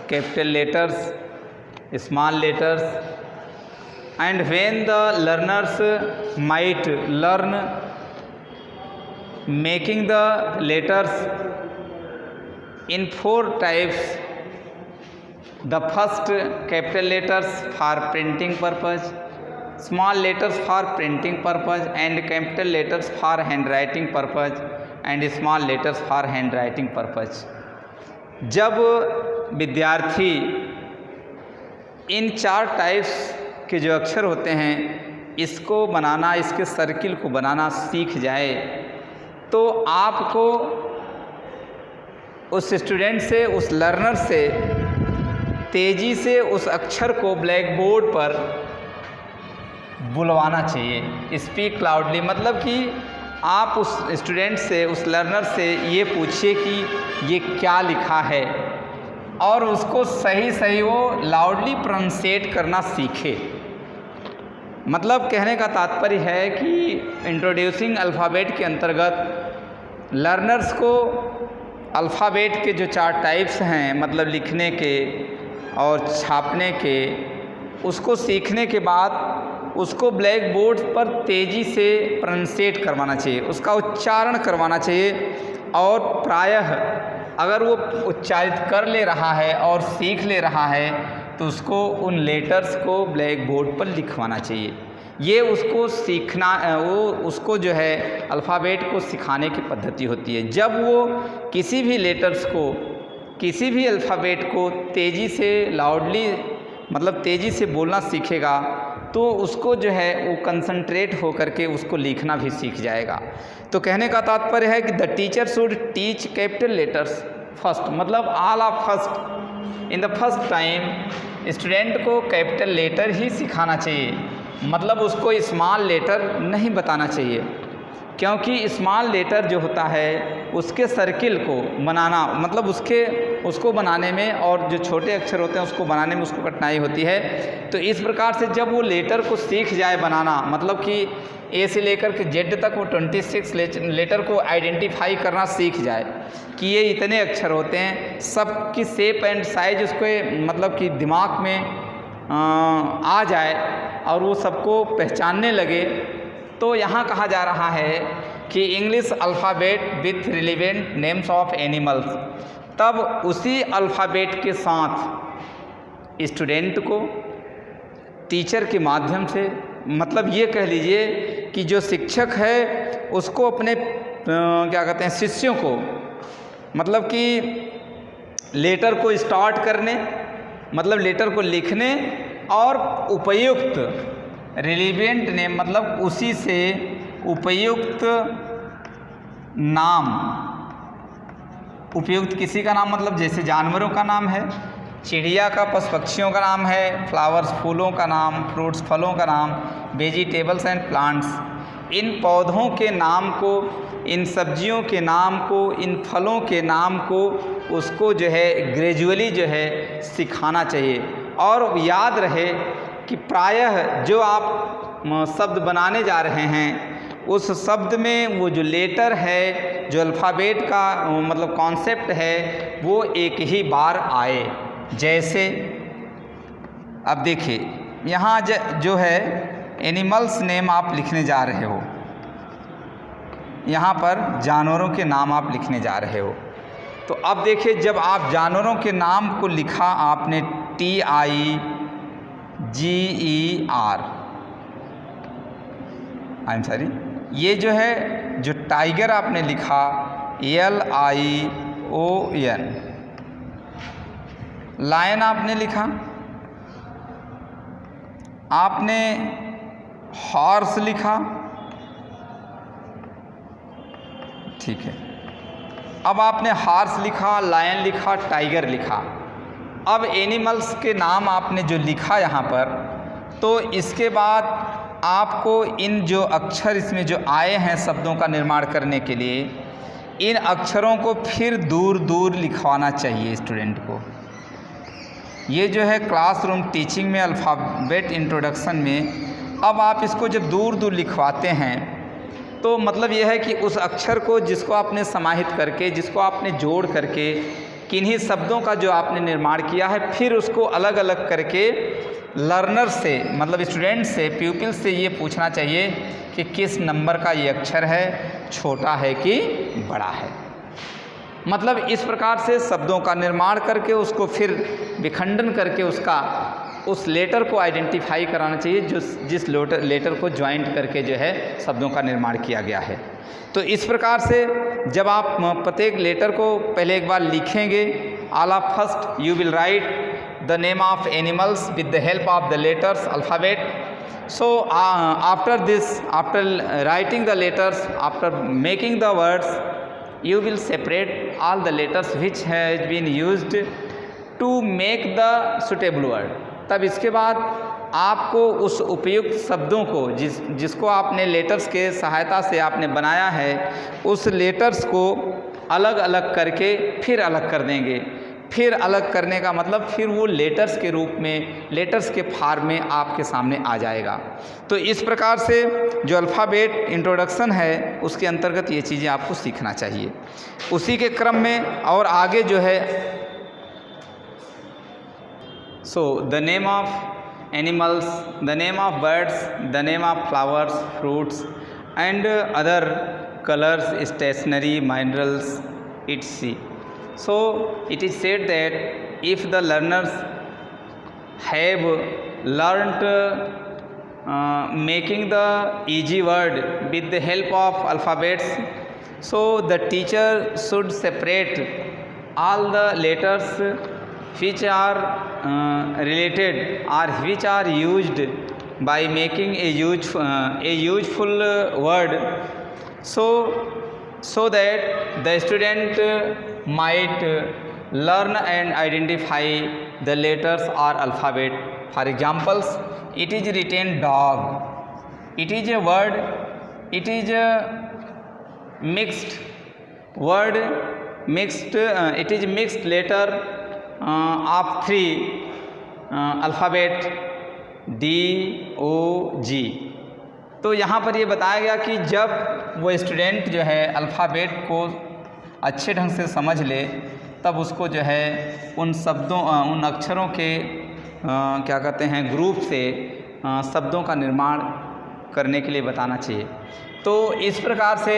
capital letters, small letters, and when the learners might learn making the letters in 4 types. The first, capital letters for printing purpose, small letters for printing purpose, and capital letters for handwriting purpose, and small letters for handwriting purpose. जब विद्यार्थी इन 4 types के जो अक्षर होते हैं इसको बनाना, इसके circle को बनाना सीख जाए तो आपको उस स्टूडेंट से, उस लर्नर से तेज़ी से उस अक्षर को ब्लैक बोर्ड पर बुलवाना चाहिए। स्पीक लाउडली, मतलब कि आप उस स्टूडेंट से, उस लर्नर से ये पूछिए कि ये क्या लिखा है और उसको सही वो लाउडली प्रोनाउंसिएट करना सीखे। मतलब कहने का तात्पर्य है कि इंट्रोड्यूसिंग अल्फ़ाबेट के अंतर्गत लर्नर्स को अल्फ़ाबेट के जो 4 टाइप्स हैं, मतलब लिखने के और छापने के, उसको सीखने के बाद उसको ब्लैक बोर्ड पर तेज़ी से प्रोनाउंसिएट करवाना चाहिए, उसका उच्चारण करवाना चाहिए। और प्रायः अगर वो उच्चारित कर ले रहा है और सीख ले रहा है तो उसको उन लेटर्स को ब्लैक बोर्ड पर लिखवाना चाहिए। ये उसको सीखना, वो उसको जो है अल्फ़ाबेट को सिखाने की पद्धति होती है। जब वो किसी भी लेटर्स को, किसी भी अल्फ़ाबेट को तेज़ी से लाउडली, मतलब तेज़ी से बोलना सीखेगा तो उसको जो है वो कंसंट्रेट हो करके उसको लिखना भी सीख जाएगा। तो कहने का तात्पर्य है कि the teacher should teach capital letters first, मतलब all of first in the first time student को कैपिटल लेटर ही सिखाना चाहिए, मतलब उसको स्मॉल लेटर नहीं बताना चाहिए, क्योंकि स्मॉल लेटर जो होता है उसके सर्किल को बनाना, मतलब उसको बनाने में और जो छोटे अक्षर होते हैं उसको बनाने में उसको कठिनाई होती है। तो इस प्रकार से जब वो लेटर को सीख जाए बनाना, मतलब कि ए से लेकर के जेड तक वो 26 लेटर को आइडेंटिफाई करना सीख जाए कि ये इतने अक्षर होते हैं, सब की शेप एंड साइज उसको मतलब कि दिमाग में आ जाए और वो सबको पहचानने लगे, तो यहाँ कहा जा रहा है कि English alphabet with relevant names of animals, तब उसी अल्फ़ाबेट के साथ स्टूडेंट को टीचर के माध्यम से, मतलब ये कह लीजिए कि जो शिक्षक है उसको अपने क्या कहते हैं शिष्यों को, मतलब कि लेटर को स्टार्ट करने, मतलब लेटर को लिखने और उपयुक्त रिलेवेंट नेम, मतलब उसी से उपयुक्त नाम, उपयुक्त किसी का नाम, मतलब जैसे जानवरों का नाम है, चिड़िया का, पशु पक्षियों का नाम है, फ्लावर्स फूलों का नाम, फ्रूट्स फलों का नाम, वेजिटेबल्स एंड प्लांट्स, इन पौधों के नाम को, इन सब्जियों के नाम को, इन फलों के नाम को उसको जो है ग्रेजुअली जो है सिखाना चाहिए। और याद रहे कि प्रायः जो आप शब्द बनाने जा रहे हैं उस शब्द में वो जो लेटर है, जो अल्फ़ाबेट का मतलब कॉन्सेप्ट है, वो एक ही बार आए। जैसे अब देखिए यहाँ जो है एनिमल्स नेम आप लिखने जा रहे हो, यहाँ पर जानवरों के नाम आप लिखने जा रहे हो। तो अब देखिए जब आप जानवरों के नाम को लिखा आपने TIGER, ये जो है जो टाइगर आपने लिखा LION, लायन आपने लिखा, आपने हॉर्स लिखा, ठीक है। अब आपने हॉर्स लिखा, लायन लिखा, टाइगर लिखा। अब एनिमल्स के नाम आपने जो लिखा यहाँ पर, तो इसके बाद आपको इन जो अक्षर इसमें जो आए हैं शब्दों का निर्माण करने के लिए, इन अक्षरों को फिर दूर दूर लिखवाना चाहिए स्टूडेंट को। ये जो है क्लासरूम टीचिंग में अल्फ़ाबेट इंट्रोडक्शन में, अब आप इसको जब दूर दूर लिखवाते हैं तो मतलब यह है कि उस अक्षर को जिसको आपने समाहित करके, जिसको आपने जोड़ करके किन्हीं शब्दों का जो आपने निर्माण किया है, फिर उसको अलग अलग करके लर्नर से, मतलब स्टूडेंट से, प्यूपिल से ये पूछना चाहिए कि किस नंबर का ये अक्षर है, छोटा है कि बड़ा है। मतलब इस प्रकार से शब्दों का निर्माण करके उसको फिर विखंडन करके उस लेटर को आइडेंटिफाई कराना चाहिए जिस लेटर को ज्वाइंट करके जो है शब्दों का निर्माण किया गया है। तो इस प्रकार से जब आप प्रत्येक लेटर को पहले एक बार लिखेंगे, all of first you will write the name of animals with the help of the letters alphabet. So after this, after writing the letters, after making the words, you will separate all the letters which has been used to make the suitable word। तब इसके बाद आपको उस उपयुक्त शब्दों को जिसको आपने लेटर्स के सहायता से आपने बनाया है, उस लेटर्स को अलग अलग करके फिर अलग कर देंगे। फिर अलग करने का मतलब फिर वो लेटर्स के रूप में, लेटर्स के फॉर्म में आपके सामने आ जाएगा। तो इस प्रकार से जो अल्फ़ाबेट इंट्रोडक्शन है उसके अंतर्गत ये चीज़ें आपको सीखना चाहिए। उसी के क्रम में और आगे जो है, so the name of animals, the name of birds, the name of flowers, fruits and other colours, stationery, minerals, its. So it is said that if the learners have learnt making the easy word with the help of alphabets, so the teacher should separate all the letters which are related or which are used by making a useful word, so that the student might learn and identify the letters or alphabet. For examples, it is written dog, it is a word, it is a mixed word, it is mixed letter of three alphabet D O G। तो यहाँ पर ये बताया गया कि जब वो student जो है अल्फ़ाबेट को अच्छे ढंग से समझ ले, तब उसको जो है उन शब्दों, उन अक्षरों के क्या कहते हैं ग्रुप से शब्दों का निर्माण करने के लिए बताना चाहिए। तो इस प्रकार से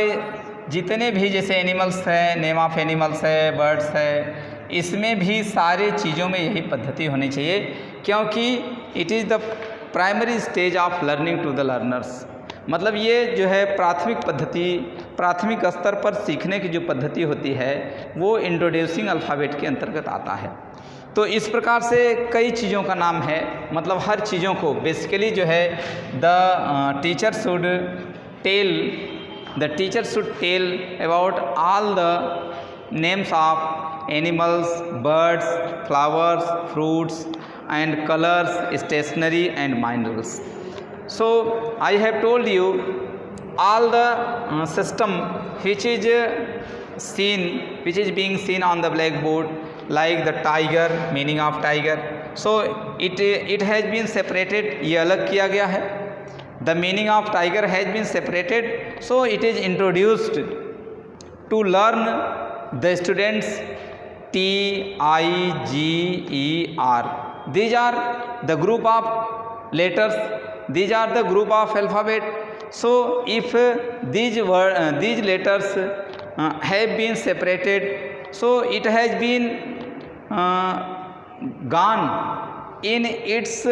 जितने भी जैसे एनिमल्स हैं, नेम ऑफ एनिमल्स है, बर्ड्स है, इसमें भी सारे चीज़ों में यही पद्धति होनी चाहिए, क्योंकि it is the primary stage of learning to the learners. मतलब ये जो है प्राथमिक पद्धति, प्राथमिक स्तर पर सीखने की जो पद्धति होती है वो इंट्रोड्यूसिंग अल्फ़ाबेट के अंतर्गत आता है। तो इस प्रकार से कई चीज़ों का नाम है, मतलब हर चीज़ों को बेसिकली जो है the teacher should tell about all the names of animals, birds, flowers, fruits and colours, stationery and minerals. So I have told you all the system which is being seen on the blackboard, like the tiger, meaning of tiger. So it has been separated, ये अलग किया गया है। The meaning of tiger has been separated, so it is introduced to learn the students TIGER. These are the group of letters, these are the group of alphabet. So if these letters have been separated, so it has been gone in its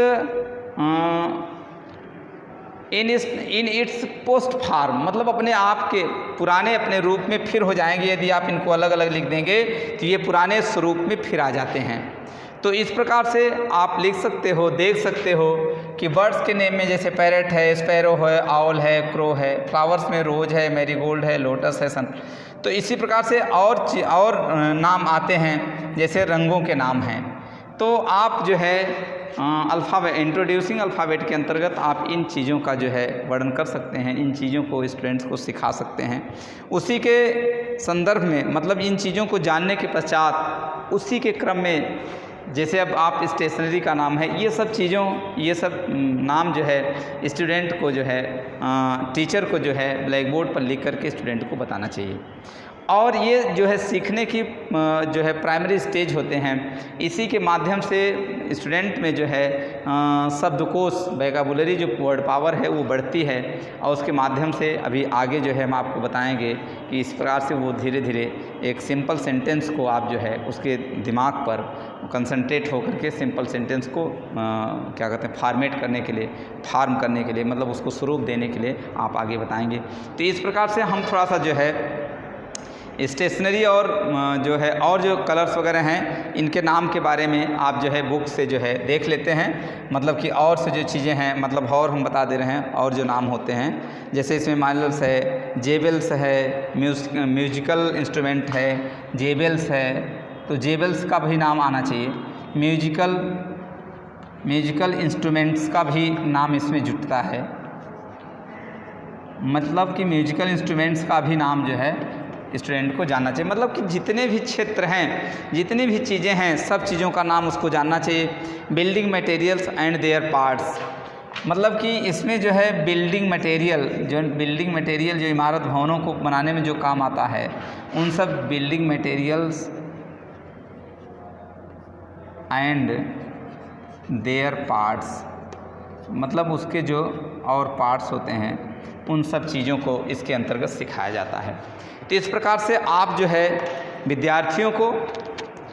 post form, मतलब अपने आप के पुराने अपने रूप में फिर हो जाएंगे। यदि आप इनको अलग अलग लिख देंगे तो ये पुराने स्वरूप में फिर आ जाते हैं। तो इस प्रकार से आप लिख सकते हो, देख सकते हो कि बर्ड्स के नेम में जैसे पैरेट है, स्पैरो है, आउल है, क्रो है, फ्लावर्स में रोज है, मैरीगोल्ड है, लोटस है, सन। तो इसी प्रकार से और नाम आते हैं, जैसे रंगों के नाम हैं। तो आप जो है इंट्रोड्यूसिंग अल्फ़ाबेट के अंतर्गत आप इन चीज़ों का जो है वर्णन कर सकते हैं, इन चीज़ों को स्टूडेंट्स को सिखा सकते हैं। उसी के संदर्भ में, मतलब इन चीज़ों को जानने के पश्चात उसी के क्रम में, जैसे अब आप स्टेशनरी का नाम है, ये सब नाम जो है स्टूडेंट को जो है टीचर को जो है ब्लैक बोर्ड पर लिख करके स्टूडेंट को बताना चाहिए। और ये जो है सीखने की जो है प्राइमरी स्टेज होते हैं। इसी के माध्यम से स्टूडेंट में जो है शब्दकोश वोकैबुलरी जो वर्ड पावर है वो बढ़ती है, और उसके माध्यम से अभी आगे जो है हम आपको बताएंगे कि इस प्रकार से वो धीरे धीरे एक सिंपल सेंटेंस को आप जो है उसके दिमाग पर कंसंट्रेट होकर के सिंपल सेंटेंस को क्या कहते हैं फॉर्मेट करने के लिए, फार्म करने के लिए, मतलब उसको स्वरूप देने के लिए आप आगे बताएंगे। तो इस प्रकार से हम थोड़ा सा जो है स्टेशनरी और जो है और जो कलर्स वगैरह हैं इनके नाम के बारे में आप जो है बुक से जो है देख लेते हैं, मतलब कि और से जो चीज़ें हैं मतलब और हम बता दे रहे हैं और जो नाम होते हैं, जैसे इसमें माइलर्स है, जेबल्स है, म्यूजिकल इंस्ट्रूमेंट है, जेबल्स है, तो जेबल्स का भी नाम आना चाहिए। म्यूजिकल इंस्ट्रूमेंट्स का भी नाम इसमें जुटता है, मतलब कि म्यूजिकल इंस्ट्रूमेंट्स का भी नाम जो है स्टूडेंट को जानना चाहिए। मतलब कि जितने भी क्षेत्र हैं, जितनी भी चीज़ें हैं, सब चीज़ों का नाम उसको जानना चाहिए। Building materials and there parts, मतलब कि इसमें जो है बिल्डिंग मटेरियल जो इमारत भवनों को बनाने में जो काम आता है, उन सब building materials and there parts, मतलब उसके जो और पार्ट्स होते हैं उन सब चीज़ों को इसके अंतर्गत सिखाया जाता है। तो इस प्रकार से आप जो है विद्यार्थियों को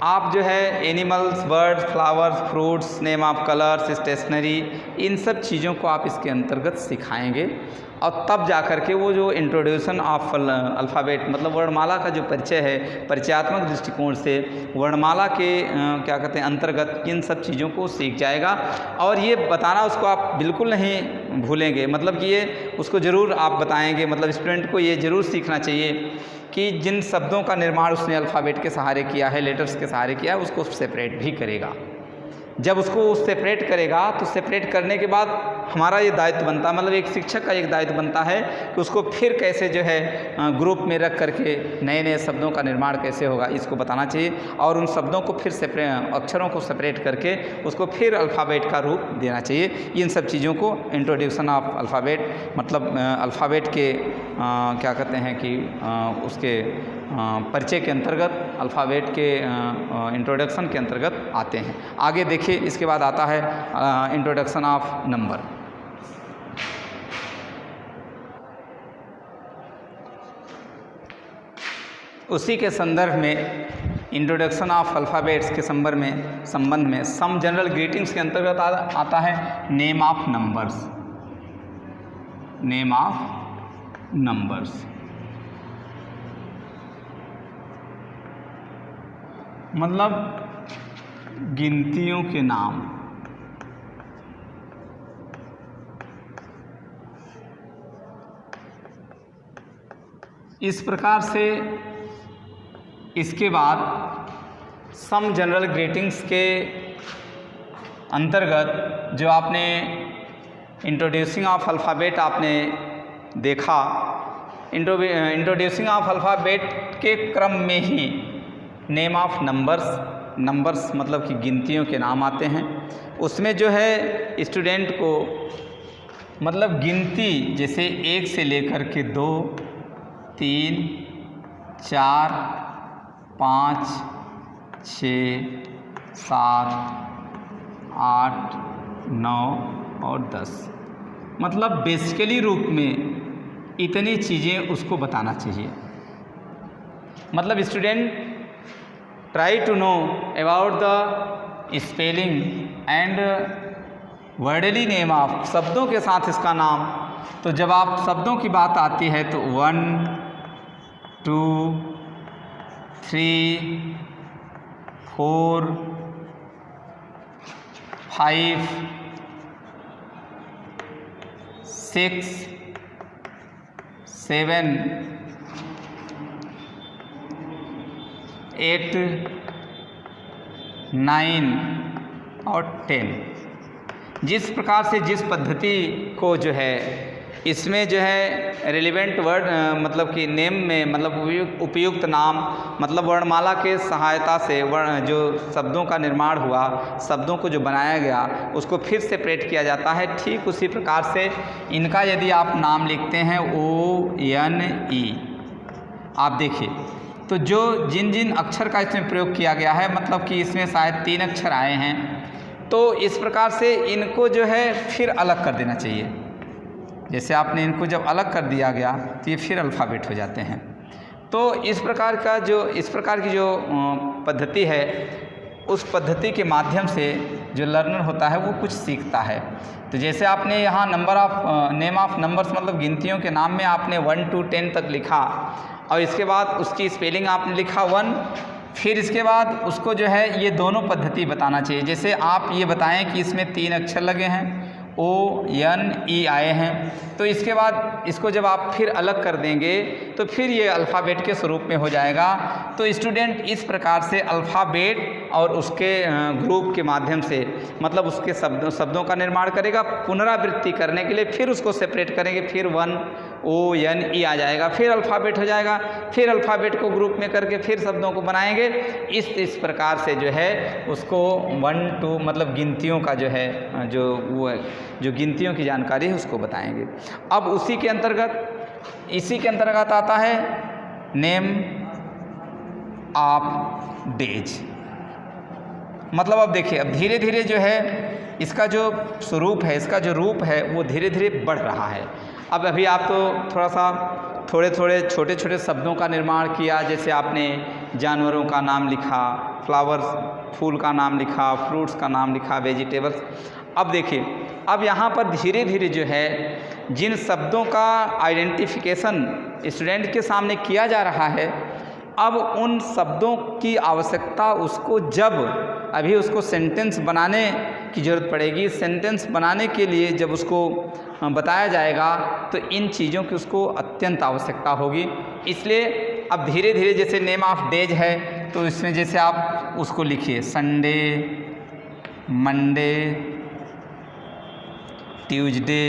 आप जो है animals, birds, flowers, fruits, name of colours, stationery, इन सब चीज़ों को आप इसके अंतर्गत सिखाएंगे, और तब जा कर के वो जो इंट्रोड्यूशन ऑफ अल्फ़ाबेट मतलब वर्णमाला का जो परिचय है, परिचयात्मक दृष्टिकोण से वर्णमाला के क्या कहते हैं अंतर्गत इन सब चीज़ों को सीख जाएगा। और ये बताना उसको आप बिल्कुल नहीं भूलेंगे, मतलब कि ये उसको ज़रूर आप बताएंगे, मतलब स्टूडेंट को ये ज़रूर सीखना चाहिए कि जिन शब्दों का निर्माण उसने अल्फ़ाबेट के सहारे किया है, लेटर्स के सहारे किया है, उसको सेपरेट भी करेगा। जब उसको सेपरेट करेगा तो सेपरेट करने के बाद हमारा ये दायित्व बनता है, मतलब एक शिक्षक का एक दायित्व बनता है कि उसको फिर कैसे जो है ग्रुप में रख करके नए नए शब्दों का निर्माण कैसे होगा इसको बताना चाहिए, और उन शब्दों को फिर अक्षरों को सेपरेट करके उसको फिर अल्फ़ाबेट का रूप देना चाहिए। इन सब चीज़ों को इंट्रोडक्शन ऑफ अल्फ़ाबेट मतलब अल्फ़ाबेट के क्या कहते हैं कि उसके परिचय के अंतर्गत, अल्फ़ाबेट के इंट्रोडक्शन के अंतर्गत आते हैं। आगे देखिए, इसके बाद आता है इंट्रोडक्शन ऑफ नंबर। उसी के संदर्भ में इंट्रोडक्शन ऑफ अल्फ़ाबेट्स के संबंध में सम जनरल ग्रीटिंग्स के अंतर्गत आता है name of numbers. Name of numbers मतलब गिनतियों के नाम। इस प्रकार से इसके बाद सम जनरल ग्रीटिंग्स के अंतर्गत जो आपने इंट्रोड्यूसिंग ऑफ अल्फ़ाबेट आपने देखा, इंट्रोड्यूसिंग ऑफ अल्फ़ाबेट के क्रम में ही नेम ऑफ नंबर्स मतलब कि गिनतियों के नाम आते हैं। उसमें जो है स्टूडेंट को मतलब गिनती जैसे 1 से लेकर के 2, 3, 4, 5, 6, 7, 8, 9 और 10 मतलब बेसिकली रूप में इतनी चीज़ें उसको बताना चाहिए। मतलब student try to know about the spelling and worldly name of शब्दों के साथ इसका नाम। तो जब आप शब्दों की बात आती है तो 1, 2, 3, 4, 5, 6, 7, 8, 9 और 10। जिस प्रकार से जिस पद्धति को जो है इसमें जो है रिलेवेंट वर्ड मतलब कि नेम में मतलब उपयुक्त नाम मतलब वर्णमाला के सहायता से जो शब्दों का निर्माण हुआ, शब्दों को जो बनाया गया उसको फिर सेपरेट किया जाता है। ठीक उसी प्रकार से इनका यदि आप नाम लिखते हैं ONE, आप देखिए तो जो जिन जिन अक्षर का इसमें प्रयोग किया गया है, मतलब कि इसमें शायद 3 अक्षर आए हैं, तो इस प्रकार से इनको जो है फिर अलग कर देना चाहिए। जैसे आपने इनको जब अलग कर दिया गया तो ये फिर अल्फ़ाबेट हो जाते हैं। तो इस प्रकार की जो पद्धति है, उस पद्धति के माध्यम से जो लर्नर होता है वो कुछ सीखता है। तो जैसे आपने यहाँ नेम ऑफ नंबर्स मतलब गिनतियों के नाम में आपने 1 to 10 तक लिखा और इसके बाद उसकी स्पेलिंग आपने लिखा 1, फिर इसके बाद उसको जो है ये दोनों पद्धति बताना चाहिए। जैसे आप ये बताएं कि इसमें 3 अक्षर लगे हैं, ONE आए हैं, तो इसके बाद इसको जब आप फिर अलग कर देंगे तो फिर ये अल्फ़ाबेट के स्वरूप में हो जाएगा। तो स्टूडेंट इस प्रकार से अल्फ़ाबेट और उसके ग्रुप के माध्यम से मतलब उसके शब्दों का निर्माण करेगा। पुनरावृत्ति करने के लिए फिर उसको सेपरेट करेंगे, फिर 1 ONE आ जाएगा, फिर अल्फ़ाबेट हो जाएगा, फिर अल्फ़ाबेट को ग्रुप में करके फिर शब्दों को बनाएंगे। इस प्रकार से जो है उसको 1 to मतलब गिनतियों का जो है जो गिनतियों की जानकारी है उसको बताएंगे। अब इसी के अंतर्गत आता है नेम ऑफ डेज। मतलब अब देखिए, अब धीरे धीरे जो है इसका जो स्वरूप है, इसका जो रूप है वो धीरे धीरे बढ़ रहा है। अब अभी आप तो थोड़े छोटे शब्दों का निर्माण किया। जैसे आपने जानवरों का नाम लिखा, फ्लावर्स फूल का नाम लिखा, फ्रूट्स का नाम लिखा, वेजिटेबल्स। अब देखिए, अब यहाँ पर धीरे धीरे जो है जिन शब्दों का आइडेंटिफिकेशन स्टूडेंट के सामने किया जा रहा है, अब उन शब्दों की आवश्यकता उसको जब अभी उसको सेंटेंस बनाने की ज़रूरत पड़ेगी। सेंटेंस बनाने के लिए जब उसको बताया जाएगा तो इन चीज़ों की उसको अत्यंत आवश्यकता होगी। इसलिए अब धीरे धीरे जैसे नेम ऑफ डेज है तो इसमें जैसे आप उसको लिखिए Sunday, Monday, Tuesday,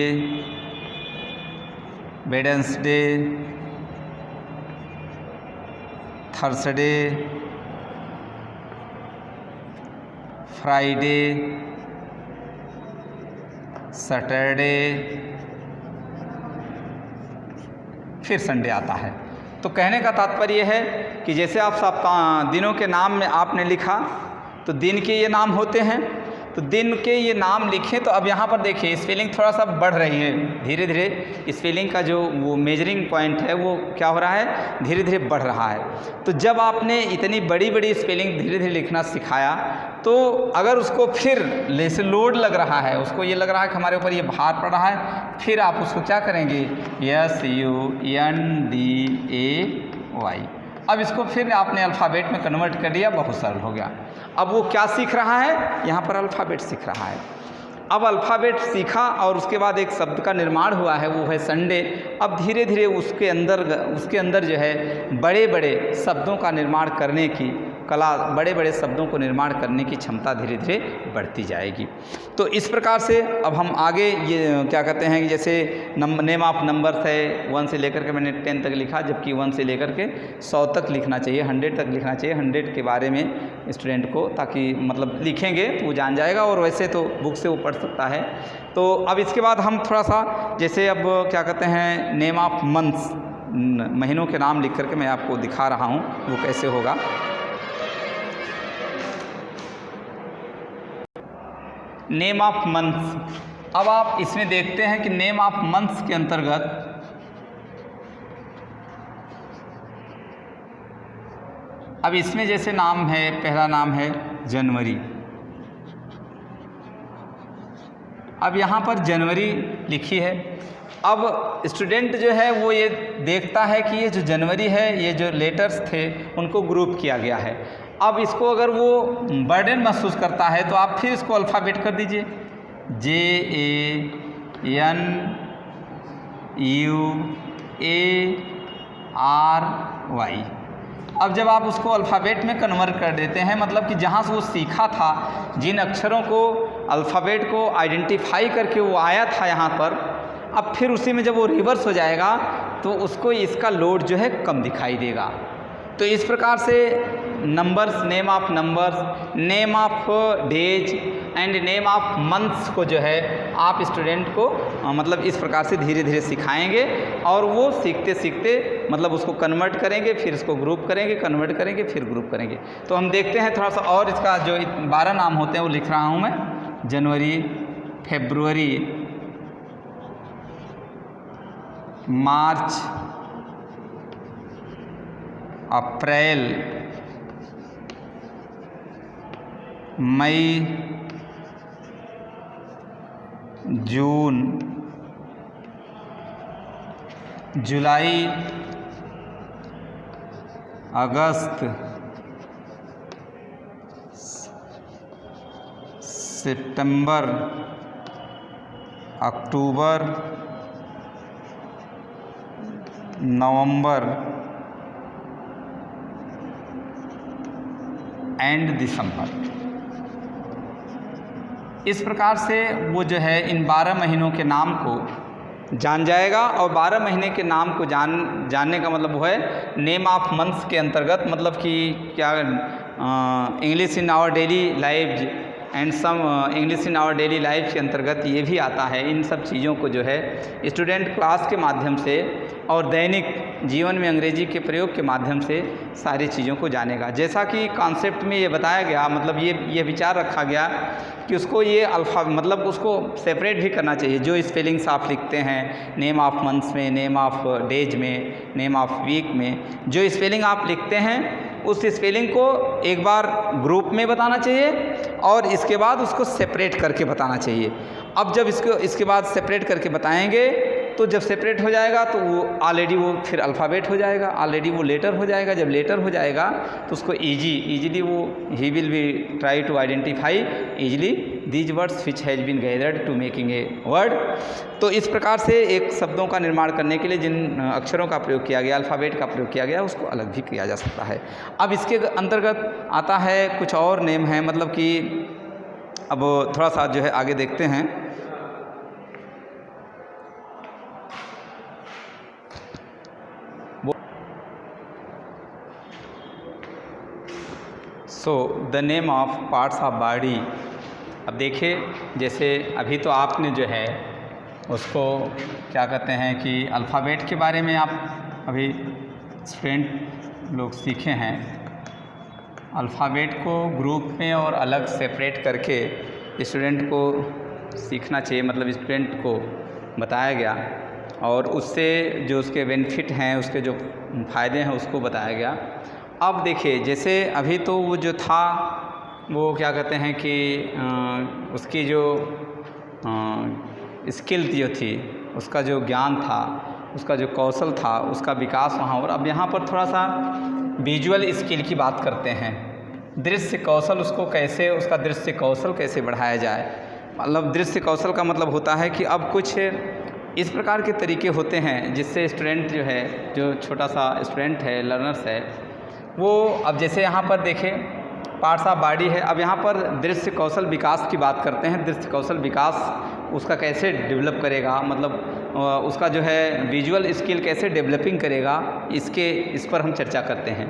Wednesday, Thursday, Friday, Saturday, फिर संडे आता है। तो कहने का तात्पर्य है कि जैसे आप दिनों के नाम में आपने लिखा तो दिन के ये नाम होते हैं, तो दिन के ये नाम लिखें। तो अब यहाँ पर देखिए स्पेलिंग थोड़ा सा बढ़ रही है, धीरे धीरे स्पेलिंग का जो वो मेजरिंग पॉइंट है वो क्या हो रहा है, धीरे धीरे बढ़ रहा है। तो जब आपने इतनी बड़ी स्पेलिंग धीरे धीरे लिखना सिखाया तो अगर उसको फिर जैसे लोड लग रहा है, उसको ये लग रहा है कि हमारे ऊपर ये भार पड़ रहा है, फिर आप उसको क्या करेंगे, SUNDAY। अब इसको फिर आपने अल्फ़ाबेट में कन्वर्ट कर दिया, बहुत सरल हो गया। अब वो क्या सीख रहा है, यहाँ पर अल्फ़ाबेट सीख रहा है। अब अल्फ़ाबेट सीखा और उसके बाद एक शब्द का निर्माण हुआ है, वो है संडे। अब धीरे धीरे उसके अंदर जो है बड़े बड़े शब्दों का निर्माण करने की कला, बड़े बड़े शब्दों को निर्माण करने की क्षमता धीरे धीरे बढ़ती जाएगी। तो इस प्रकार से अब हम आगे ये क्या कहते हैं कि जैसे नेम ऑफ नंबर्स है, 1 से लेकर के मैंने 10 तक लिखा, जबकि 1 से लेकर के 100 तक लिखना चाहिए, 100 तक लिखना चाहिए। 100 के बारे में स्टूडेंट को ताकि मतलब लिखेंगे तो वो जान जाएगा, और वैसे तो बुक से वो पढ़ सकता है। तो अब इसके बाद हम थोड़ा सा जैसे अब क्या कहते हैं नेम ऑफ मंथ्स, महीनों के नाम लिख करके मैं आपको दिखा रहा हूँ वो कैसे होगा। नेम ऑफ मंथ्स, अब आप इसमें देखते हैं कि नेम ऑफ मंथ्स के अंतर्गत अब इसमें जैसे नाम है, पहला नाम है जनवरी। अब यहाँ पर जनवरी लिखी है। अब स्टूडेंट जो है वो ये देखता है कि ये जो जनवरी है, ये जो लेटर्स थे उनको ग्रुप किया गया है। अब इसको अगर वो बर्डन महसूस करता है तो आप फिर इसको अल्फ़ाबेट कर दीजिए, JANUARY। अब जब आप उसको अल्फ़ाबेट में कन्वर्ट कर देते हैं, मतलब कि जहाँ से वो सीखा था, जिन अक्षरों को अल्फ़ाबेट को आइडेंटिफाई करके वो आया था यहाँ पर, अब फिर उसी में जब वो रिवर्स हो जाएगा तो उसको इसका लोड जो है कम दिखाई देगा। तो इस प्रकार से numbers, name of numbers, name of days and name of months को जो है आप स्टूडेंट को मतलब इस प्रकार से धीरे धीरे सिखाएंगे और वो सीखते सीखते मतलब उसको कन्वर्ट करेंगे, फिर इसको ग्रुप करेंगे, कन्वर्ट करेंगे, फिर ग्रुप करेंगे। तो हम देखते हैं थोड़ा सा, और इसका जो 12 नाम होते हैं वो लिख रहा हूँ मैं। जनवरी, फरवरी, मार्च, अप्रैल, मई, जून, जुलाई, अगस्त, सितंबर, अक्टूबर, नवंबर एंड दिसंबर। इस प्रकार से वो जो है इन 12 महीनों के नाम को जान जाएगा। और 12 महीने के नाम को जानने का मतलब वो है नेम ऑफ मंथ्स के अंतर्गत, मतलब कि क्या English in our daily life and some English in our daily life के अंतर्गत ये भी आता है। इन सब चीज़ों को जो है स्टूडेंट क्लास के माध्यम से और दैनिक जीवन में अंग्रेजी के प्रयोग के माध्यम से सारी चीज़ों को जानेगा। जैसा कि कॉन्सेप्ट में ये बताया गया, मतलब ये विचार रखा गया कि उसको ये अल्फ़ा मतलब उसको सेपरेट भी करना चाहिए। जो स्पेलिंग्स आप लिखते हैं नेम ऑफ मंथ्स में, नेम ऑफ डेज में, नेम ऑफ वीक में, जो स्पेलिंग आप लिखते हैं उस स्पेलिंग को एक बार ग्रुप में बताना चाहिए और इसके बाद उसको सेपरेट करके बताना चाहिए। अब जब इसके बाद सेपरेट करके बताएंगे तो जब सेपरेट हो जाएगा तो वो ऑलरेडी वो फिर अल्फ़ाबेट हो जाएगा, ऑलरेडी वो लेटर हो जाएगा। जब लेटर हो जाएगा तो उसको ईजीली वो he will be try to identify easily these words which has been gathered to making a word. तो इस प्रकार से एक शब्दों का निर्माण करने के लिए जिन अक्षरों का प्रयोग किया गया, अल्फ़ाबेट का प्रयोग किया गया, उसको अलग भी किया जा सकता है। अब इसके अंतर्गत आता है कुछ और नेम है, मतलब कि अब थोड़ा सा जो है आगे देखते हैं। सो the name of parts of body. अब देखिए, जैसे अभी तो आपने जो है उसको क्या कहते हैं कि अल्फ़ाबेट के बारे में आप अभी स्टूडेंट लोग सीखे हैं। अल्फ़ाबेट को ग्रुप में और अलग सेपरेट करके स्टूडेंट को सीखना चाहिए, मतलब स्टूडेंट को बताया गया और उससे जो उसके बेनिफिट हैं, उसके जो फ़ायदे हैं उसको बताया गया। अब देखिए, जैसे अभी तो वो जो था वो क्या कहते हैं कि उसकी जो स्किल जो थी, उसका जो ज्ञान था, उसका जो कौशल था, उसका विकास वहाँ। और अब यहाँ पर थोड़ा सा विजुअल स्किल की बात करते हैं। दृश्य कौशल, उसको कैसे, उसका दृश्य कौशल कैसे बढ़ाया जाए। मतलब दृश्य कौशल का मतलब होता है कि अब कुछ इस प्रकार के तरीके होते हैं जिससे स्टूडेंट जो है, जो छोटा सा स्टूडेंट है, लर्नर्स है, वो अब जैसे यहाँ पर देखें पार्ट्स ऑफ बॉडी है। अब यहाँ पर दृश्य कौशल विकास की बात करते हैं। दृश्य कौशल विकास उसका कैसे डेवलप करेगा, मतलब उसका जो है विजुअल स्किल कैसे डेवलपिंग करेगा, इस पर हम चर्चा करते हैं।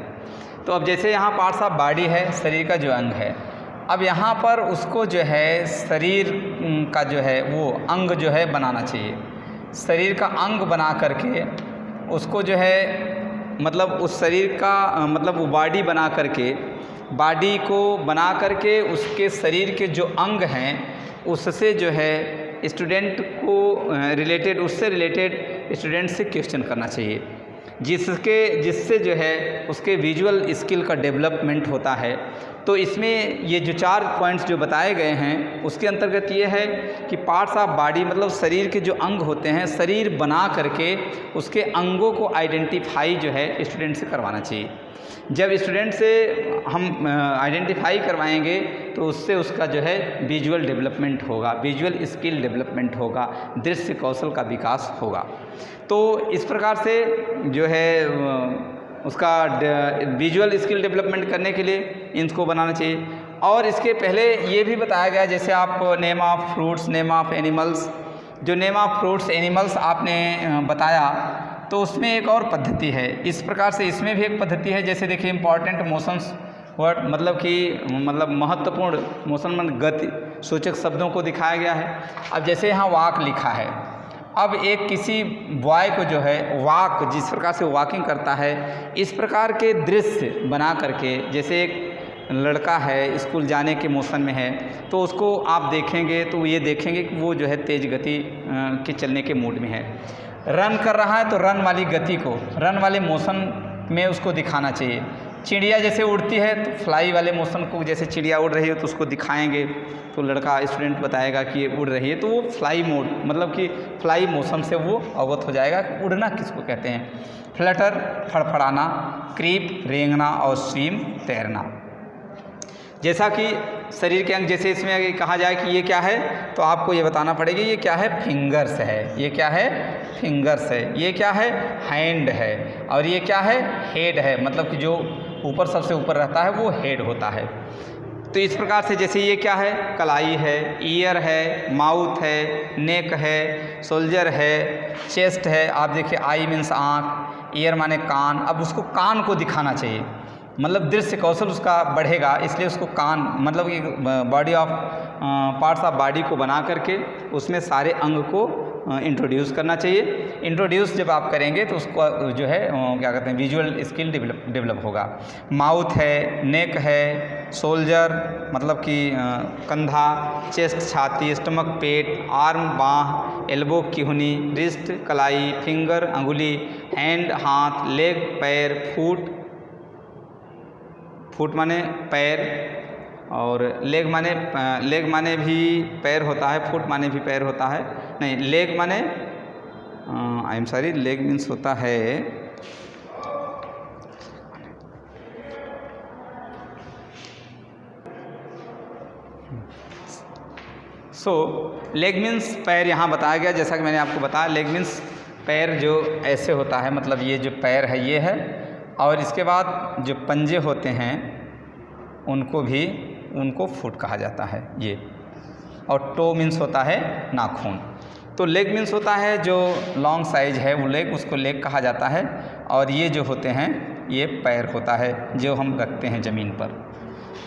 तो अब जैसे यहाँ पार्ट्स ऑफ बॉडी है, शरीर का जो अंग है। अब यहाँ पर उसको जो है शरीर का जो है वो अंग जो है बनाना चाहिए। शरीर का अंग बना करके उसको जो है मतलब उस शरीर का मतलब वो बॉडी बना करके, बॉडी को बना करके उसके शरीर के जो अंग हैं उससे जो है स्टूडेंट को रिलेटेड, उससे रिलेटेड स्टूडेंट से क्वेश्चन करना चाहिए, जिससे जो है उसके विजुअल स्किल का डेवलपमेंट होता है। तो इसमें ये जो 4 पॉइंट्स जो बताए गए हैं उसके अंतर्गत ये है कि पार्ट्स ऑफ बॉडी मतलब शरीर के जो अंग होते हैं, शरीर बना करके उसके अंगों को आइडेंटिफाई जो है स्टूडेंट से करवाना चाहिए। जब स्टूडेंट से हम आइडेंटिफाई करवाएंगे तो उससे उसका जो है विजुअल डेवलपमेंट होगा, विजुअल स्किल डेवलपमेंट होगा, दृश्य कौशल का विकास होगा। तो इस प्रकार से जो है उसका विजुअल स्किल डेवलपमेंट करने के लिए इनको बनाना चाहिए। और इसके पहले ये भी बताया गया, जैसे आप name of fruits, name of animals, जो नेम ऑफ फ्रूट्स एनिमल्स आपने बताया तो उसमें एक और पद्धति है। इस प्रकार से इसमें भी एक पद्धति है। जैसे देखिए इम्पॉर्टेंट मोशंस वर्ड मतलब महत्वपूर्ण मोशन में गति सूचक शब्दों को दिखाया गया है। अब जैसे यहाँ वाक लिखा है, अब एक किसी बॉय को जो है वाक जिस प्रकार से वॉकिंग करता है इस प्रकार के दृश्य बना करके, जैसे एक लड़का है स्कूल जाने के मोशन में है तो उसको आप देखेंगे तो ये देखेंगे कि वो जो है तेज़ गति के चलने के मूड में है। रन कर रहा है तो रन वाली गति को, रन वाले मोशन में उसको दिखाना चाहिए। चिड़िया जैसे उड़ती है तो फ्लाई वाले मोशन को, जैसे चिड़िया उड़ रही है तो उसको दिखाएंगे तो लड़का स्टूडेंट बताएगा कि ये उड़ रही है, तो वो फ्लाई मोड मतलब कि फ्लाई मोशन से वो अवगत हो जाएगा कि उड़ना किसको कहते हैं। फ्लटर फड़फड़ाना, क्रीप रेंगना और स्विम तैरना। जैसा कि शरीर के अंग, जैसे इसमें कहा जाए कि ये क्या है तो आपको ये बताना पड़ेगा ये क्या है, फिंगर्स है। ये क्या है, फिंगर्स है। ये क्या है, हैंड है। और ये क्या है, हेड है। मतलब कि जो ऊपर सबसे ऊपर रहता है वो हेड होता है। तो इस प्रकार से जैसे ये क्या है, कलाई है, ईयर है, माउथ है, नेक है, सोल्जर है, चेस्ट है। आप देखिए आई मीन्स आँख, ईयर माने कान। अब उसको कान को दिखाना चाहिए, मतलब दृश्य कौशल उसका बढ़ेगा, इसलिए उसको कान मतलब कि body of parts of body को बना करके उसमें सारे अंग को इंट्रोड्यूस करना चाहिए। इंट्रोड्यूस जब आप करेंगे तो उसको जो है क्या कहते हैं, विजुअल स्किल डेवलप होगा। माउथ है, नेक है, सोल्जर मतलब कि कंधा, चेस्ट छाती, स्टमक पेट, आर्म बाँह, एल्बो किहुनी, रिस्ट कलाई, फिंगर अंगुली, हैंड हाथ, लेग पैर, फुट माने पैर, और लेग माने भी पैर होता है, फुट माने भी पैर होता है। नहीं, लेग माने I am sorry, leg means होता है लेग मीन्स पैर यहाँ बताया गया। जैसा कि मैंने आपको बताया लेग मीन्स पैर जो ऐसे होता है, मतलब ये जो पैर है ये है। और इसके बाद जो पंजे होते हैं उनको फुट कहा जाता है ये। और टो मीन्स होता है नाखून। तो लेग मीन्स होता है जो लॉन्ग साइज है वो लेग, उसको लेग कहा जाता है। और ये जो होते हैं ये पैर होता है जो हम रखते हैं ज़मीन पर।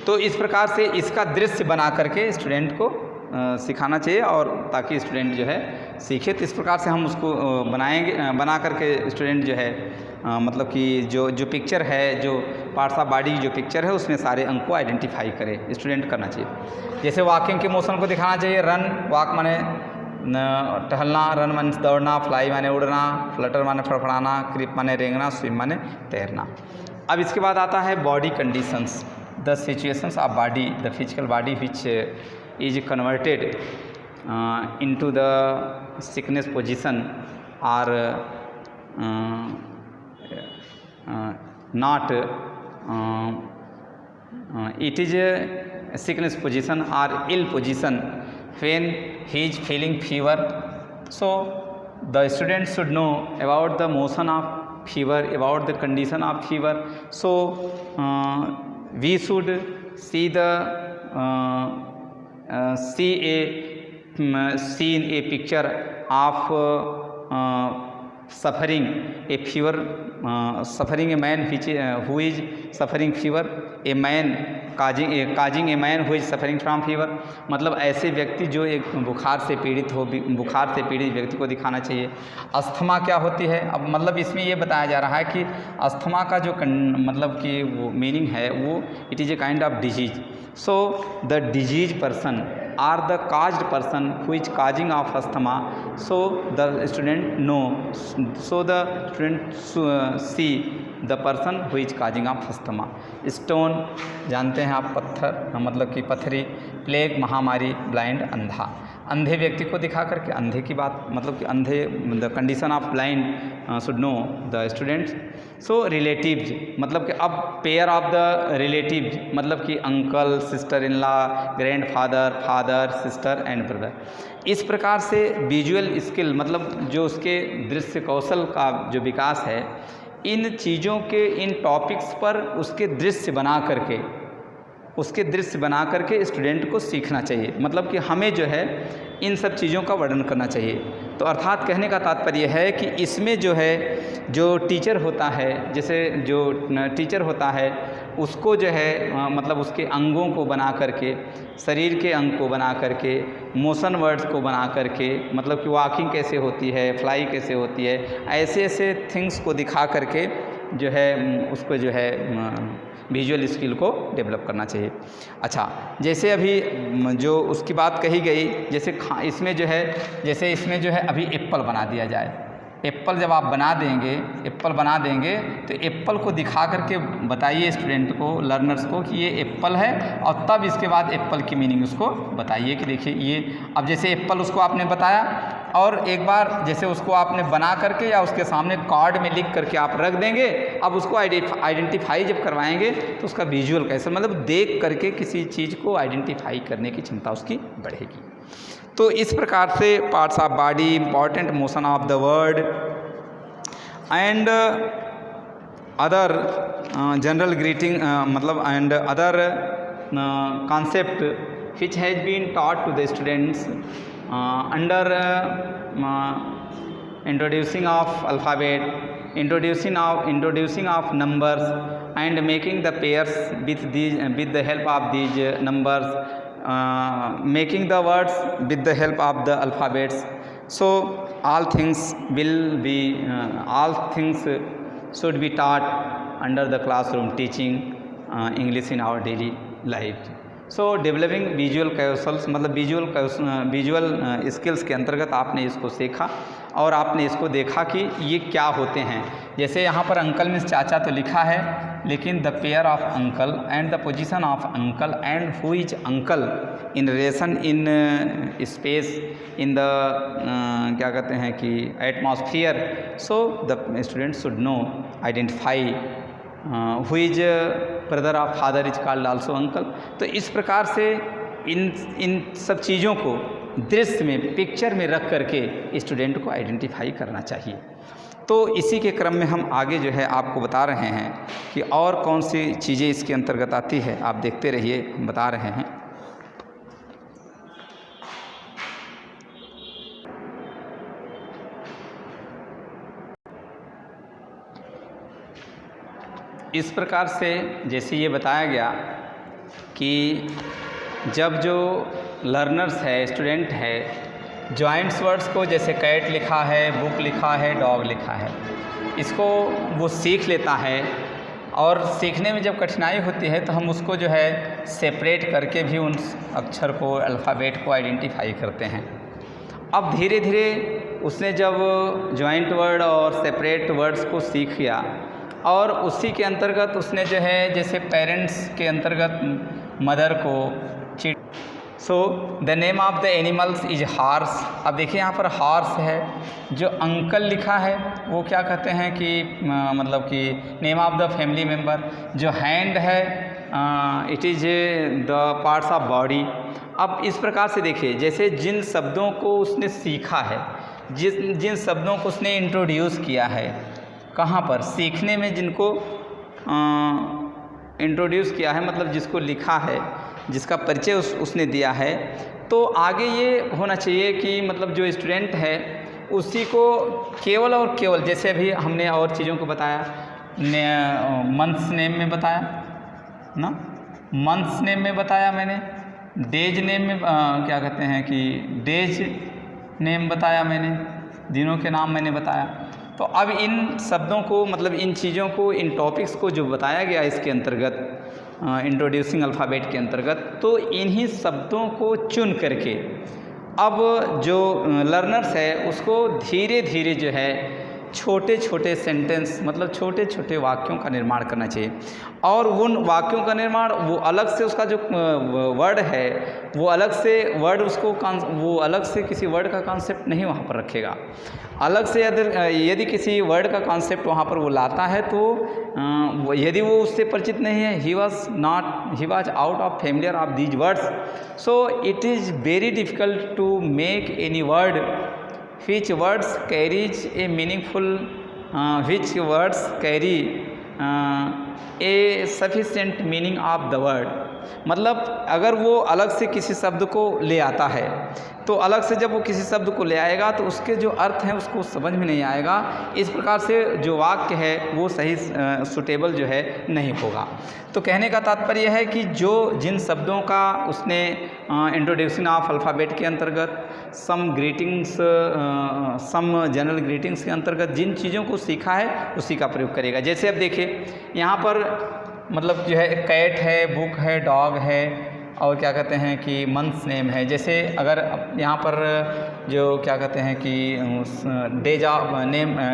तो इस प्रकार से इसका दृश्य बना करके स्टूडेंट को सिखाना चाहिए, और ताकि स्टूडेंट जो है सीखे। तो इस प्रकार से हम उसको बना करके स्टूडेंट जो है मतलब कि जो पिक्चर है, जो पार्ट्स ऑफ बॉडी जो पिक्चर है उसमें सारे अंग को आइडेंटिफाई करे, स्टूडेंट करना चाहिए। जैसे वॉकिंग के मोशन को दिखाना चाहिए। रन, वॉक माने टहलना, रन माने दौड़ना, फ्लाई माने उड़ना, फ्लटर माने फड़फड़ाना, क्रीप माने रेंगना, स्विम माने तैरना। अब इसके बाद आता है body conditions, the situations of body, the physical body which is converted into the sickness position or not. It is a sickness position or ill position when he is feeling fever. So the student should know about the motion of fever, about the condition of fever. So we should see seen a picture of suffering a fever, suffering a man who is suffering fever, a man causing a man who is suffering from fever। मतलब ऐसे व्यक्ति जो एक बुखार से पीड़ित व्यक्ति को दिखाना चाहिए। अस्थमा क्या होती है, अब मतलब इसमें ये बताया जा रहा है कि अस्थमा का जो मतलब कि वो मीनिंग है वो it is a kind of disease. So the diseased person or the caused person who is causing of asthma, so the student know, so the student see the person who is causing of asthma। Stone जानते हैं आप, पत्थर मतलब कि पत्थरी, plague महामारी, blind अंधा। अंधे व्यक्ति को दिखा करके अंधे की बात मतलब कि अंधे the condition of blind should know the students. So relatives मतलब कि अब पेयर ऑफ द रिलेटिव्स मतलब कि uncle, sister in law, grand father, father, sister and brother. इस प्रकार से विजुअल स्किल मतलब जो उसके दृश्य कौशल का जो विकास है, इन चीज़ों के, इन टॉपिक्स पर उसके दृश्य बना करके स्टूडेंट को सीखना चाहिए। मतलब कि हमें जो है इन सब चीज़ों का वर्णन करना चाहिए। तो अर्थात कहने का तात्पर्य है कि इसमें जो है जो टीचर होता है, जैसे जो टीचर होता है उसको जो है मतलब उसके अंगों को बना करके, शरीर के अंग को बना करके, मोशन वर्ड्स को बना करके, मतलब कि वॉकिंग कैसे होती है, फ्लाई कैसे होती है, ऐसे ऐसे थिंग्स को दिखा करके जो है उसको जो है विजुअल स्किल को डेवलप करना चाहिए। अच्छा, जैसे अभी जो उसकी बात कही गई, जैसे इसमें जो है, जैसे इसमें जो है अभी एप्पल बना दिया जाए। एप्पल जब आप बना देंगे, एप्पल बना देंगे तो एप्पल को दिखा करके बताइए स्टूडेंट को, लर्नर्स को कि ये एप्पल है, और तब इसके बाद एप्पल की मीनिंग उसको बताइए कि देखिए ये, अब जैसे एप्पल उसको आपने बताया और एक बार जैसे उसको आपने बना करके या उसके सामने कार्ड में लिख करके आप रख देंगे, अब उसको आइडेंटिफाई जब करवाएंगे तो उसका विजुअल कैसे, मतलब देख करके किसी चीज़ को आइडेंटिफाई करने की क्षमता उसकी बढ़ेगी। तो इस प्रकार से parts of body, important motion of the word and other general greeting मतलब and other concept which has been taught to the students under introducing of alphabet, introducing of numbers and making the pairs with the help of these numbers, making the words with the help of the alphabets. So all things should be taught under the classroom teaching English in our daily life. So developing visual Kaushal's, मतलब visual skills के अंतर्गत आपने इसको सीखा और आपने इसको देखा कि ये क्या होते हैं। जैसे यहाँ पर अंकल मीन्स चाचा तो लिखा है, लेकिन the pair of uncle and the position of uncle and who is uncle in relation in space in the क्या कहते हैं कि atmosphere. So the student should know identify who is brother of father is called also uncle. तो इस प्रकार से इन सब चीज़ों को दृश्य में, पिक्चर में रख करके स्टूडेंट को आइडेंटिफाई करना चाहिए। तो इसी के क्रम में हम आगे जो है आपको बता रहे हैं कि और कौन सी चीज़ें इसके अंतर्गत आती है। आप देखते रहिए, हम बता रहे हैं। इस प्रकार से जैसे ये बताया गया कि जब जो लर्नर्स है, स्टूडेंट है, जॉइंट्स वर्ड्स को जैसे कैट लिखा है, बुक लिखा है, डॉग लिखा है, इसको वो सीख लेता है और सीखने में जब कठिनाई होती है तो हम उसको जो है सेपरेट करके भी उन अक्षर को, अल्फ़ाबेट को आइडेंटिफाई करते हैं। अब धीरे धीरे उसने जब जॉइंट वर्ड और सेपरेट वर्ड्स को सीख लिया और उसी के अंतर्गत उसने जो है जैसे पेरेंट्स के अंतर्गत मदर को chit, so the name of the animals is horse. अब देखिए यहाँ पर हॉर्स है, जो अंकल लिखा है वो क्या कहते हैं कि मतलब कि name of the family member. जो हैंड है it is the parts of body. अब इस प्रकार से देखिए, जैसे जिन शब्दों को उसने सीखा है, जिन शब्दों को उसने इंट्रोड्यूस किया है, कहाँ पर सीखने में जिनको इंट्रोड्यूस किया है, मतलब जिसको लिखा है, जिसका परिचय उसने दिया है, तो आगे ये होना चाहिए कि मतलब जो स्टूडेंट है उसी को केवल और केवल, जैसे अभी हमने और चीज़ों को बताया, मंथ्स नेम में बताया ना, मंथ्स नेम में बताया मैंने, डेज नेम में क्या कहते हैं कि डेज नेम बताया मैंने, दिनों के नाम मैंने बताया। तो अब इन शब्दों को, मतलब इन चीज़ों को, इन टॉपिक्स को जो बताया गया इसके अंतर्गत इंट्रोड्यूसिंग अल्फ़ाबेट के अंतर्गत, तो इन्हीं शब्दों को चुन करके अब जो लर्नर्स है उसको धीरे धीरे जो है छोटे छोटे सेंटेंस, मतलब छोटे छोटे वाक्यों का निर्माण करना चाहिए। और उन वाक्यों का निर्माण वो अलग से, उसका जो वर्ड है वो अलग से वर्ड, उसको वो अलग से किसी वर्ड का कॉन्सेप्ट नहीं वहाँ पर रखेगा। अलग से यदि किसी वर्ड का कॉन्सेप्ट वहाँ पर वो लाता है तो यदि वो उससे परिचित नहीं है, he was out of familiar of these words, so it is very difficult to make any word which words carries a meaningful which words carry a sufficient meaning of the word। मतलब अगर वो अलग से किसी शब्द को ले आता है तो अलग से जब वो किसी शब्द को ले आएगा तो उसके जो अर्थ हैं उसको समझ में नहीं आएगा। इस प्रकार से जो वाक्य है वो सही सूटेबल जो है नहीं होगा। तो कहने का तात्पर्य है कि जो जिन शब्दों का उसने इंट्रोडक्शन ऑफ अल्फ़ाबेट के अंतर्गत, सम ग्रीटिंग्स, सम जनरल ग्रीटिंग्स के अंतर्गत जिन चीज़ों को सीखा है उसी का प्रयोग करेगा। जैसे अब देखिए यहाँ पर मतलब जो है कैट है, बुक है, डॉग है और क्या कहते हैं कि मंथ्स नेम है। जैसे अगर यहाँ पर जो क्या कहते हैं कि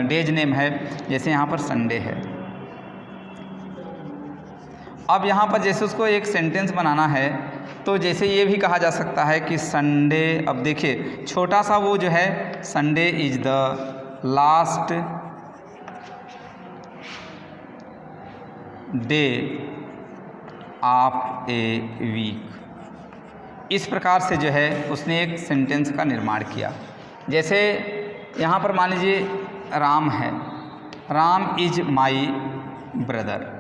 डेज नेम है, जैसे यहाँ पर संडे है। अब यहाँ पर जैसे उसको एक सेंटेंस बनाना है तो जैसे ये भी कहा जा सकता है कि संडे, अब देखिए छोटा सा वो जो है, Sunday is the last day of a week. इस प्रकार से जो है उसने एक सेंटेंस का निर्माण किया। जैसे यहाँ पर मान लीजिए राम है, राम इज माई ब्रदर।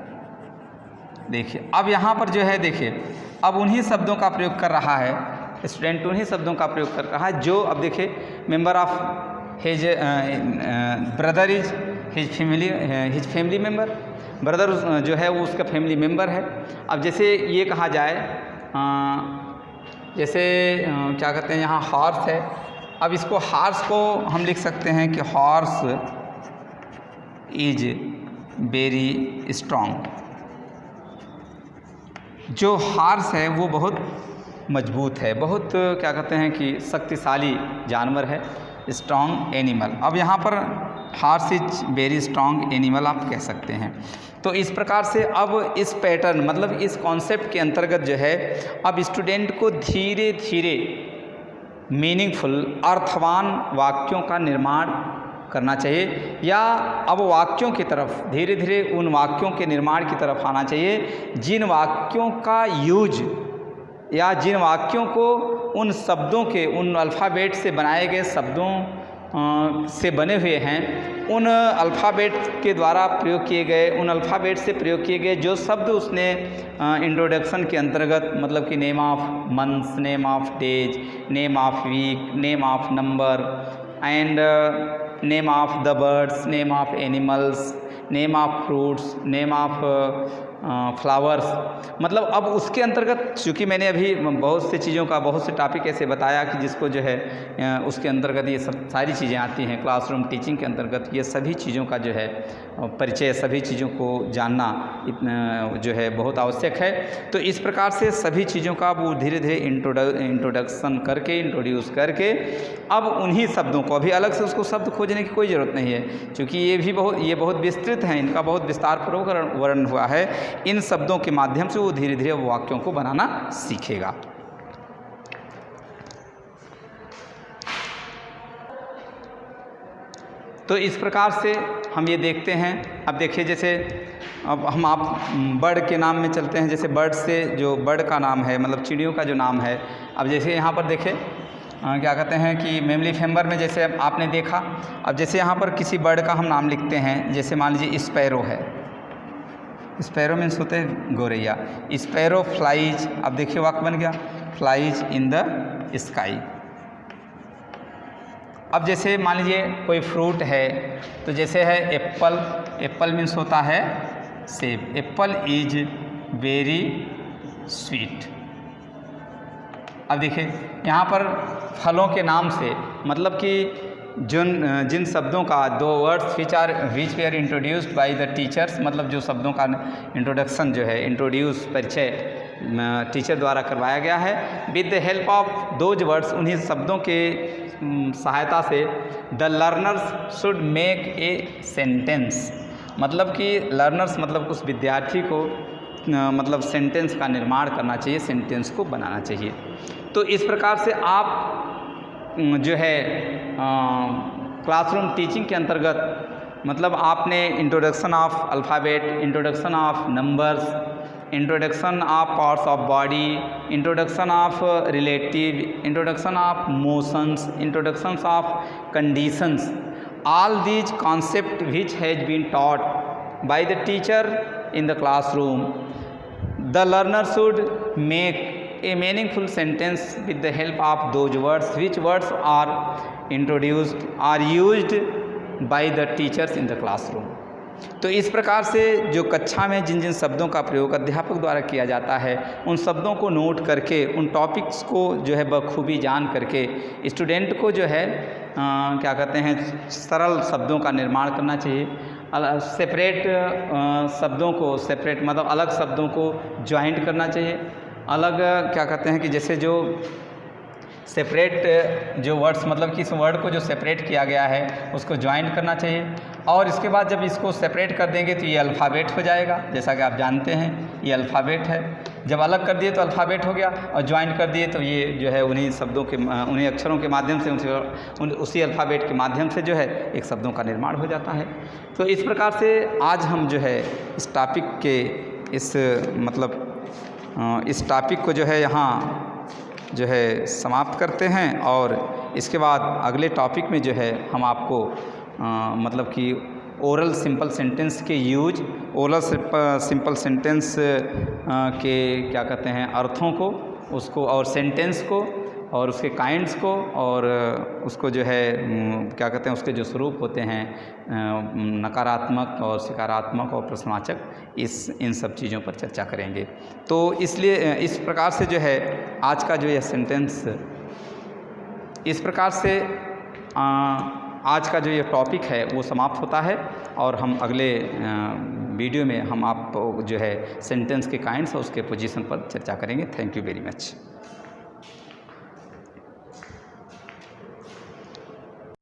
देखिए अब यहाँ पर जो है, देखिए अब उन्हीं शब्दों का प्रयोग कर रहा है स्टूडेंट, उन्हीं शब्दों का प्रयोग कर रहा है जो अब देखिए member of his brother is his family member. Brother जो है वो उसका फैमिली मेंबर है। अब जैसे ये कहा जाए जैसे क्या कहते हैं यहाँ हॉर्स है, अब इसको हॉर्स को हम लिख सकते हैं कि हॉर्स इज वेरी स्ट्रॉन्ग। जो हॉर्स है वो बहुत मजबूत है, बहुत क्या कहते हैं कि शक्तिशाली जानवर है, स्ट्रॉन्ग एनिमल। अब यहाँ पर horse is very strong animal आप कह सकते हैं। तो इस प्रकार से अब इस पैटर्न मतलब इस कॉन्सेप्ट के अंतर्गत जो है अब स्टूडेंट को धीरे धीरे मीनिंगफुल अर्थवान वाक्यों का निर्माण करना चाहिए, या अब वाक्यों की तरफ धीरे धीरे उन वाक्यों के निर्माण की तरफ आना चाहिए जिन वाक्यों का यूज या जिन वाक्यों को उन शब्दों के, उन अल्फ़ाबेट से बनाए गए शब्दों से बने हुए हैं, उन अल्फ़ाबेट के द्वारा प्रयोग किए गए, उन अल्फ़ाबेट से प्रयोग किए गए जो शब्द उसने इंट्रोडक्शन के अंतर्गत, मतलब कि name of months, name of days, name of week, name of number and name of the birds, name of animals, name of fruits, name of flowers, मतलब अब उसके अंतर्गत चूँकि मैंने अभी बहुत सी चीज़ों का, बहुत से टॉपिक ऐसे बताया कि जिसको जो है उसके अंतर्गत ये सब सारी चीज़ें आती हैं। क्लासरूम टीचिंग के अंतर्गत ये सभी चीज़ों का जो है परिचय, सभी चीज़ों को जानना जो है बहुत आवश्यक है। तो इस प्रकार से सभी चीज़ों का वो धीरे धीरे इंट्रोडक्शन करके, इंट्रोड्यूस करके अब उन्हीं शब्दों को, अभी अलग से उसको शब्द खोजने की कोई ज़रूरत नहीं है क्योंकि ये बहुत विस्तृत हैं, इनका बहुत विस्तारपूर्वक वर्णन हुआ है। इन शब्दों के माध्यम से वो धीरे धीरे वाक्यों को बनाना सीखेगा। तो इस प्रकार से हम ये देखते हैं। अब देखिए जैसे अब हम आप बर्ड के नाम में चलते हैं। जैसे बर्ड से जो बर्ड का नाम है, मतलब चिड़ियों का जो नाम है, अब जैसे यहाँ पर देखें क्या कहते हैं कि मेमली फेम्बर में जैसे आपने देखा, अब जैसे यहाँ पर किसी बर्ड का हम नाम लिखते हैं, जैसे मान लीजिए स्पैरो है, स्पैरो मीन्स होते हैं गौरैया, स्पैरो फ्लाइज, अब देखिए वाक्य बन गया, फ्लाइज इन द स्काई। अब जैसे मान लीजिए कोई फ्रूट है, तो जैसे है एप्पल, एप्पल मीन्स होता है सेब, एप्पल इज वेरी स्वीट। अब देखिए यहाँ पर फलों के नाम से, मतलब कि जिन शब्दों का, दो words which were introduced by the teachers, मतलब जो शब्दों का इंट्रोडक्शन जो है, इंट्रोड्यूस परिचय टीचर द्वारा करवाया गया है, with the help of those words, उन्हीं शब्दों के सहायता से the learners should make a sentence, मतलब कि लर्नर्स मतलब उस विद्यार्थी को मतलब सेंटेंस का निर्माण करना चाहिए, सेंटेंस को बनाना चाहिए। तो इस प्रकार से आप जो है क्लासरूम टीचिंग के अंतर्गत, मतलब आपने introduction of alphabet, introduction of numbers, introduction of parts of body, introduction of relative, introduction of motions, introductions of conditions, all these concepts which has been taught by the teacher in the classroom, the learner should make a meaningful sentence with the help of those words which words are introduced are used by the teachers in the classroom। तो इस प्रकार से जो कक्षा में जिन जिन शब्दों का प्रयोग अध्यापक द्वारा किया जाता है उन शब्दों को नोट करके उन टॉपिक्स को जो है बखूबी जान करके स्टूडेंट को जो है क्या कहते हैं सरल शब्दों का निर्माण करना चाहिए। सेपरेट शब्दों को सेपरेट मतलब अलग शब्दों को ज्वाइंट करना चाहिए। अलग क्या कहते हैं कि जैसे जो सेपरेट जो वर्ड्स मतलब कि इस वर्ड को जो सेपरेट किया गया है उसको ज्वाइंट करना चाहिए। और इसके बाद जब इसको सेपरेट कर देंगे तो ये अल्फ़ाबेट हो जाएगा, जैसा कि आप जानते हैं ये अल्फ़ाबेट है। जब अलग कर दिए तो अल्फ़ाबेट हो गया और ज्वाइंट कर दिए तो ये जो है उन्हीं शब्दों के उन्हीं अक्षरों के माध्यम से उसी अल्फ़ाबेट के माध्यम से जो है एक शब्दों का निर्माण हो जाता है। तो इस प्रकार से आज हम जो है इस टॉपिक के इस टॉपिक को जो है यहाँ जो है समाप्त करते हैं और इसके बाद अगले टॉपिक में जो है हम आपको मतलब कि ओरल सिंपल सेंटेंस के यूज, ओरल सिंपल सेंटेंस के क्या कहते हैं अर्थों को उसको और सेंटेंस को और उसके काइंड्स को और उसको जो है क्या कहते हैं उसके जो स्वरूप होते हैं नकारात्मक और सकारात्मक और प्रश्नवाचक इन सब चीज़ों पर चर्चा करेंगे। तो इसलिए इस प्रकार से जो है आज का जो यह सेंटेंस इस प्रकार से आज का जो ये टॉपिक है वो समाप्त होता है और हम अगले वीडियो में हम आपको जो है सेंटेंस के काइंड्स और उसके पोजीशन पर चर्चा करेंगे। Thank you very much.